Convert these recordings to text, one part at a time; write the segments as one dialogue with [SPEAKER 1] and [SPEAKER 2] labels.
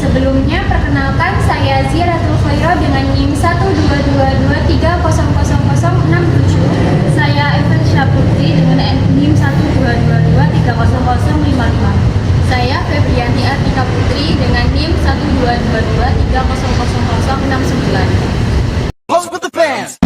[SPEAKER 1] Sebelumnya, perkenalkan saya Ziratul Khaira dengan NIM 12223000067. Saya Evan Syaputri dengan NIM 122230055. Saya Febrianti Artika Putri dengan NIM 12223000069.
[SPEAKER 2] Pose with the bands.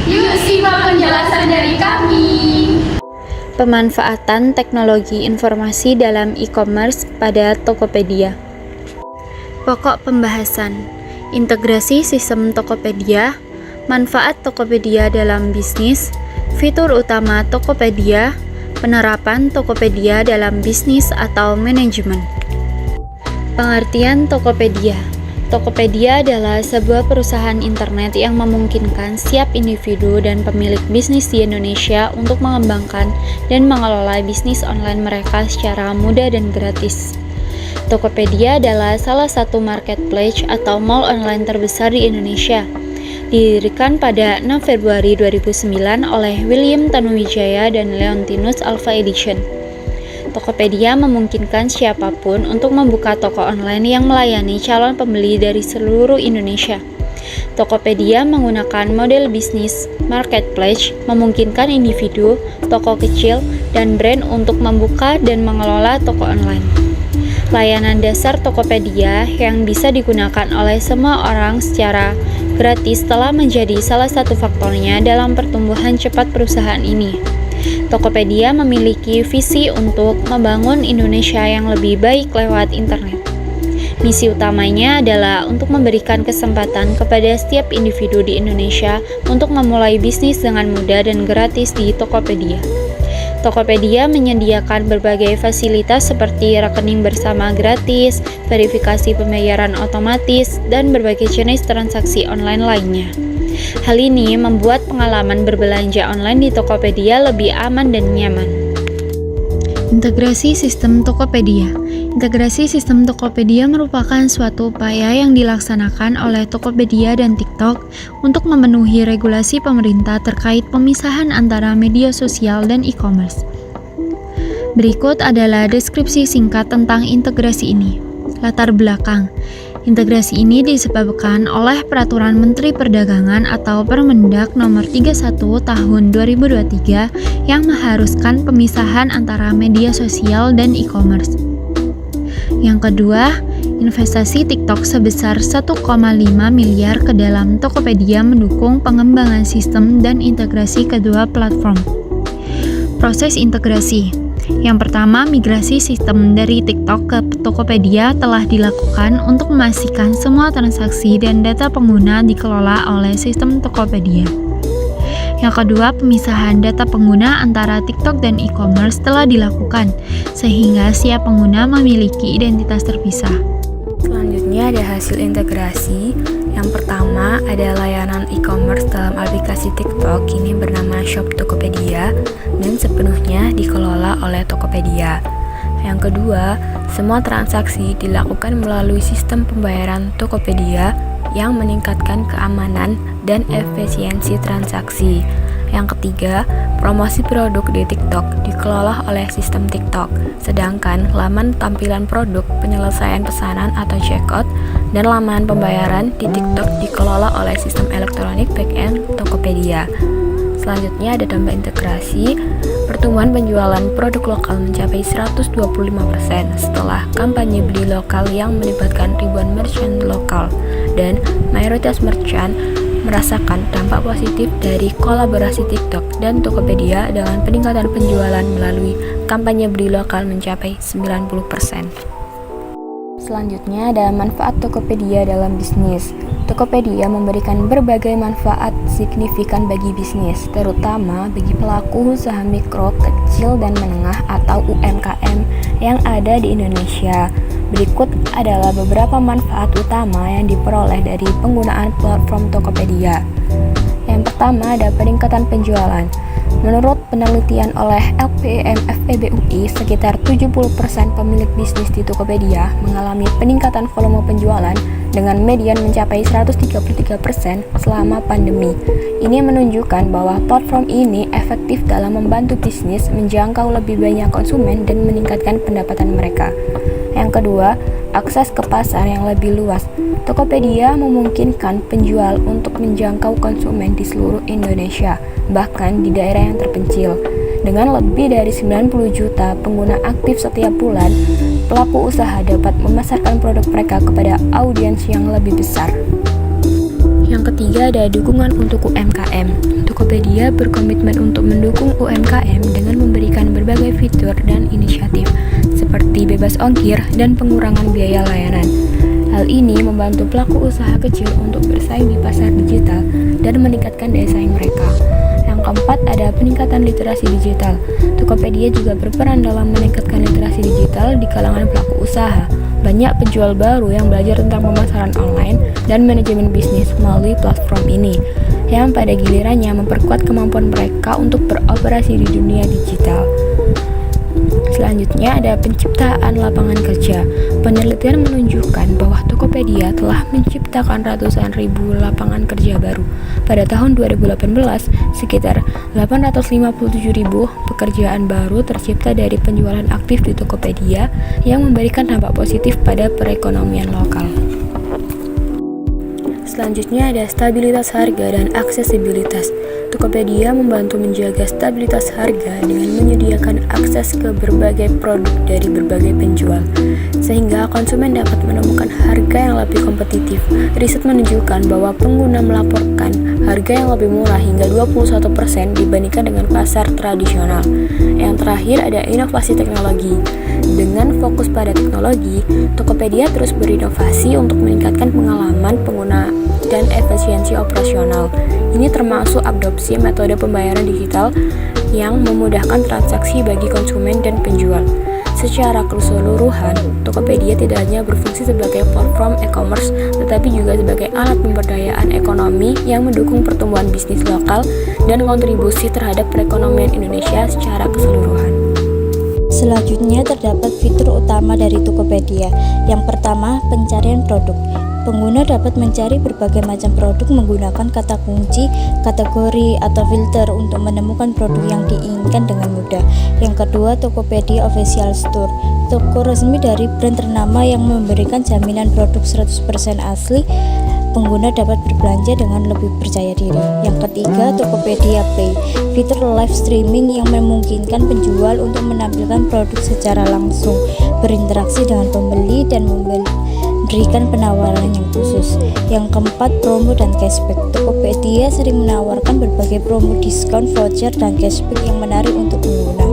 [SPEAKER 1] Yuk simak penjelasan dari kami.
[SPEAKER 3] Pemanfaatan teknologi informasi dalam e-commerce pada Tokopedia. Pokok pembahasan: integrasi sistem Tokopedia, manfaat Tokopedia dalam bisnis, fitur utama Tokopedia, penerapan Tokopedia dalam bisnis atau manajemen. Pengertian Tokopedia. Tokopedia adalah sebuah perusahaan internet yang memungkinkan setiap individu dan pemilik bisnis di Indonesia untuk mengembangkan dan mengelola bisnis online mereka secara mudah dan gratis. Tokopedia adalah salah satu marketplace atau mall online terbesar di Indonesia. Didirikan pada 6 Februari 2009 oleh William Tanuwijaya dan Leontinus Alpha Edition. Tokopedia memungkinkan siapapun untuk membuka toko online yang melayani calon pembeli dari seluruh Indonesia. Tokopedia menggunakan model bisnis marketplace, memungkinkan individu, toko kecil, dan brand untuk membuka dan mengelola toko online. Layanan dasar Tokopedia yang bisa digunakan oleh semua orang secara gratis telah menjadi salah satu faktornya dalam pertumbuhan cepat perusahaan ini. Tokopedia memiliki visi untuk membangun Indonesia yang lebih baik lewat internet. Misi utamanya adalah untuk memberikan kesempatan kepada setiap individu di Indonesia untuk memulai bisnis dengan mudah dan gratis di Tokopedia. Tokopedia menyediakan berbagai fasilitas seperti rekening bersama gratis, verifikasi pembayaran otomatis, dan berbagai jenis transaksi online lainnya. Hal ini membuat pengalaman berbelanja online di Tokopedia lebih aman dan nyaman. Integrasi sistem Tokopedia. Integrasi sistem Tokopedia merupakan suatu upaya yang dilaksanakan oleh Tokopedia dan TikTok untuk memenuhi regulasi pemerintah terkait pemisahan antara media sosial dan e-commerce. Berikut adalah deskripsi singkat tentang integrasi ini. Latar belakang. Integrasi ini disebabkan oleh Peraturan Menteri Perdagangan atau Permendak Nomor 31 Tahun 2023 yang mengharuskan pemisahan antara media sosial dan e-commerce. Yang kedua, investasi TikTok sebesar 1,5 miliar ke dalam Tokopedia mendukung pengembangan sistem dan integrasi kedua platform. Proses integrasi. Yang pertama, migrasi sistem dari TikTok ke Tokopedia telah dilakukan untuk memastikan semua transaksi dan data pengguna dikelola oleh sistem Tokopedia. Yang kedua, pemisahan data pengguna antara TikTok dan e-commerce telah dilakukan, sehingga setiap pengguna memiliki identitas terpisah.
[SPEAKER 4] Selanjutnya ada hasil integrasi. Yang pertama ada layanan e-commerce dalam aplikasi TikTok, ini bernama Shop Tokopedia dan sepenuhnya dikelola oleh Tokopedia. Yang kedua, semua transaksi dilakukan melalui sistem pembayaran Tokopedia yang meningkatkan keamanan dan efisiensi transaksi. Yang ketiga, promosi produk di TikTok dikelola oleh sistem TikTok, sedangkan laman tampilan produk, penyelesaian pesanan atau checkout, dan laman pembayaran di TikTok dikelola oleh sistem elektronik backend Tokopedia. Selanjutnya ada dampak integrasi. Pertumbuhan penjualan produk lokal mencapai 125% setelah kampanye beli lokal yang melibatkan ribuan merchant lokal, dan mayoritas merchant merasakan dampak positif dari kolaborasi TikTok dan Tokopedia dengan peningkatan penjualan melalui kampanye beli lokal mencapai 90%. Selanjutnya ada manfaat Tokopedia dalam bisnis. Tokopedia memberikan berbagai manfaat signifikan bagi bisnis, terutama bagi pelaku usaha mikro, kecil, dan menengah atau UMKM yang ada di Indonesia. Berikut adalah beberapa manfaat utama yang diperoleh dari penggunaan platform Tokopedia. Yang pertama ada peningkatan penjualan. Menurut penelitian oleh LPM FEB UI, sekitar 70% pemilik bisnis di Tokopedia mengalami peningkatan volume penjualan dengan median mencapai 133% selama pandemi. Ini menunjukkan bahwa platform ini efektif dalam membantu bisnis menjangkau lebih banyak konsumen dan meningkatkan pendapatan mereka. Yang kedua, akses ke pasar yang lebih luas. Tokopedia memungkinkan penjual untuk menjangkau konsumen di seluruh Indonesia, bahkan di daerah yang terpencil. Dengan lebih dari 90 juta pengguna aktif setiap bulan, pelaku usaha dapat memasarkan produk mereka kepada audiens yang lebih besar. Yang ketiga ada dukungan untuk UMKM. Tokopedia berkomitmen untuk mendukung UMKM dengan memberikan berbagai fitur dan inisiatif seperti bebas ongkir dan pengurangan biaya layanan. Hal ini membantu pelaku usaha kecil untuk bersaing di pasar digital dan meningkatkan daya saing mereka. Yang keempat ada peningkatan literasi digital. Tokopedia juga berperan dalam meningkatkan literasi digital di kalangan pelaku usaha. Banyak penjual baru yang belajar tentang pemasaran online dan manajemen bisnis melalui platform ini, yang pada gilirannya memperkuat kemampuan mereka untuk beroperasi di dunia digital. Selanjutnya ada penciptaan lapangan kerja. Penelitian menunjukkan bahwa Tokopedia telah menciptakan ratusan ribu lapangan kerja baru. Pada tahun 2018, sekitar 857.000 pekerjaan baru tercipta dari penjualan aktif di Tokopedia yang memberikan dampak positif pada perekonomian lokal. Selanjutnya ada stabilitas harga dan aksesibilitas. Tokopedia membantu menjaga stabilitas harga dengan menyediakan akses ke berbagai produk dari berbagai penjual, sehingga konsumen dapat menemukan harga yang lebih kompetitif. Riset menunjukkan bahwa pengguna melaporkan harga yang lebih murah hingga 21% dibandingkan dengan pasar tradisional. Yang terakhir ada inovasi teknologi. Dengan fokus pada teknologi, Tokopedia terus berinovasi untuk meningkatkan pengalaman pengguna dan efisiensi operasional. Ini termasuk adopsi metode pembayaran digital yang memudahkan transaksi bagi konsumen dan penjual. Secara keseluruhan, Tokopedia tidak hanya berfungsi sebagai platform e-commerce, tetapi juga sebagai alat pemberdayaan ekonomi yang mendukung pertumbuhan bisnis lokal dan kontribusi terhadap perekonomian Indonesia secara keseluruhan.
[SPEAKER 5] Selanjutnya terdapat fitur utama dari Tokopedia. Yang pertama, pencarian produk. Pengguna dapat mencari berbagai macam produk menggunakan kata kunci, kategori, atau filter untuk menemukan produk yang diinginkan dengan mudah. Yang kedua, Tokopedia Official Store. Toko resmi dari brand ternama yang memberikan jaminan produk 100% asli. Pengguna dapat berbelanja dengan lebih percaya diri. Yang ketiga, Tokopedia Play. Fitur live streaming yang memungkinkan penjual untuk menampilkan produk secara langsung, berinteraksi dengan pembeli, dan memberikan penawaran yang khusus. Yang keempat, promo dan cashback. Tokopedia sering menawarkan berbagai promo, diskon, voucher, dan cashback yang menarik untuk pengguna.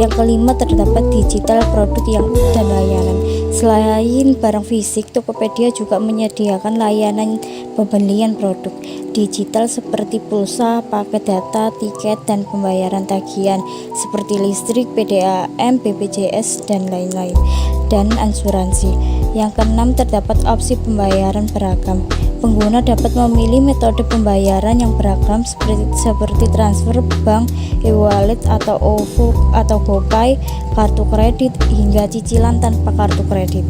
[SPEAKER 5] Yang kelima, terdapat digital produk dan layanan. Selain barang fisik, Tokopedia juga menyediakan layanan pembelian produk digital seperti pulsa, paket data, tiket, dan pembayaran tagihan seperti listrik, PDAM, BPJS, dan lain-lain, dan asuransi. Yang keenam, terdapat opsi pembayaran beragam. Pengguna dapat memilih metode pembayaran yang beragam seperti transfer bank, e-wallet, atau OVO atau GoPay, kartu kredit, hingga cicilan tanpa kartu kredit.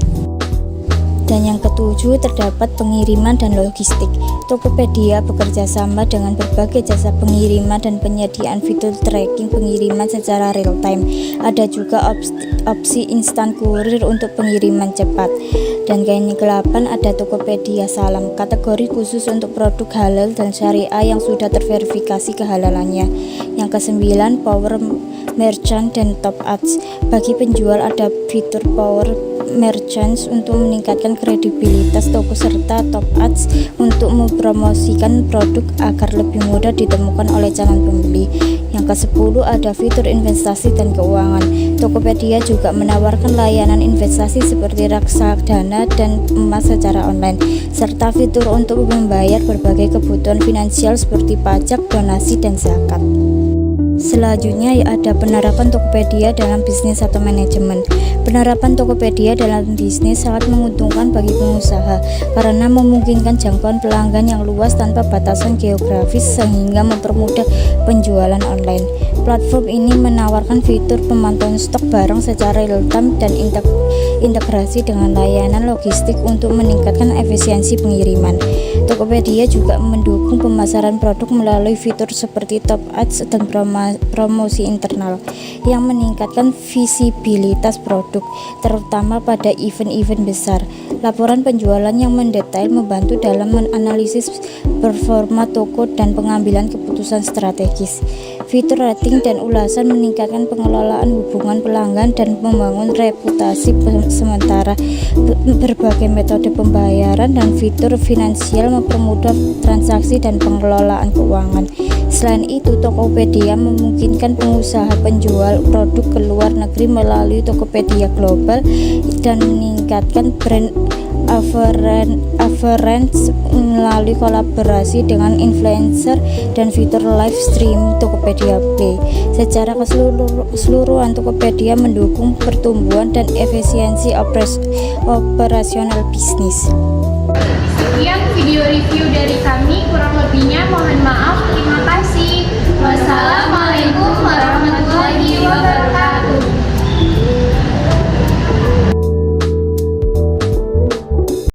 [SPEAKER 5] Dan yang ketujuh, terdapat pengiriman dan logistik. Tokopedia bekerja sama dengan berbagai jasa pengiriman dan penyediaan fitur tracking pengiriman secara real time. Ada juga opsi instan kurir untuk pengiriman cepat. Dan yang ke-8 ada Tokopedia Salam, kategori khusus untuk produk halal dan syariah yang sudah terverifikasi kehalalannya. Yang ke-9, Power Merchant dan Top Ads. Bagi penjual ada fitur Power Merchants untuk meningkatkan kredibilitas toko serta Top Ads untuk mempromosikan produk agar lebih mudah ditemukan oleh calon pembeli. Yang ke-10 ada fitur investasi dan keuangan. Tokopedia juga menawarkan layanan investasi seperti reksadana dan emas secara online, serta fitur untuk membayar berbagai kebutuhan finansial seperti pajak, donasi, dan zakat. Selanjutnya ada penerapan Tokopedia dalam bisnis atau manajemen. Penerapan Tokopedia dalam bisnis sangat menguntungkan bagi pengusaha karena memungkinkan jangkauan pelanggan yang luas tanpa batasan geografis sehingga mempermudah penjualan online. Platform ini menawarkan fitur pemantauan stok barang secara real-time dan integrasi dengan layanan logistik untuk meningkatkan efisiensi pengiriman. Tokopedia juga mendukung pemasaran produk melalui fitur seperti top ads dan promosi internal yang meningkatkan visibilitas produk, terutama pada event-event besar. Laporan penjualan yang mendetail membantu dalam menganalisis performa toko dan pengambilan keputusan strategis. Fitur rating dan ulasan meningkatkan pengelolaan hubungan pelanggan dan membangun reputasi sementara. Berbagai metode pembayaran dan fitur finansial mempermudah transaksi dan pengelolaan keuangan. Selain itu, Tokopedia memungkinkan pengusaha penjual produk ke luar negeri melalui Tokopedia Global dan meningkatkan brand awareness melalui kolaborasi dengan influencer dan fitur live stream Tokopedia Play. Secara keseluruhan, Tokopedia mendukung pertumbuhan dan efisiensi operasional bisnis.
[SPEAKER 1] Sekian video review dari kami, kurang lebihnya mohon maaf. Terima